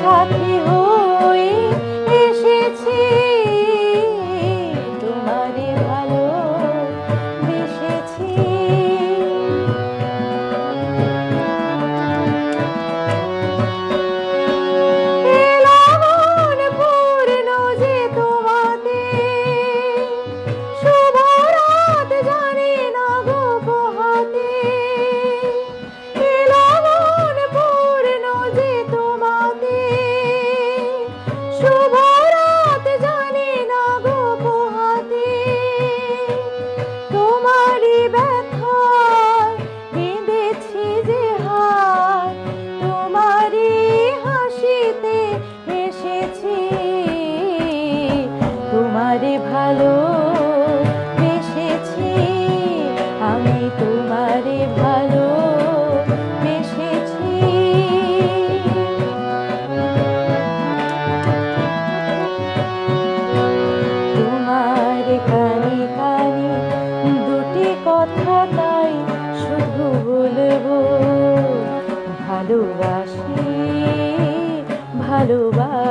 সাথী হয়ে এসেছি, তোমারে ভালোবেসেছি। এলাম পূর্ণ যে তোমাতে, শুভ রাত জানি না গো পোহাতে। এলাম পূর্ণ যে তোমাতে, শুভ রাত জানি না গো পোহাতে। তোমারই ব্যথায় কেঁদেছি যে হায়, তোমারই হাসিতে হেসেছি, তোমারে ভালোবেসেছি, আমি তোমারে ভালোবেসেছি। তোমার কানে কানে দুটি কথা তাই শুধু বলবো, ভালোবাসি ভালোবাসি।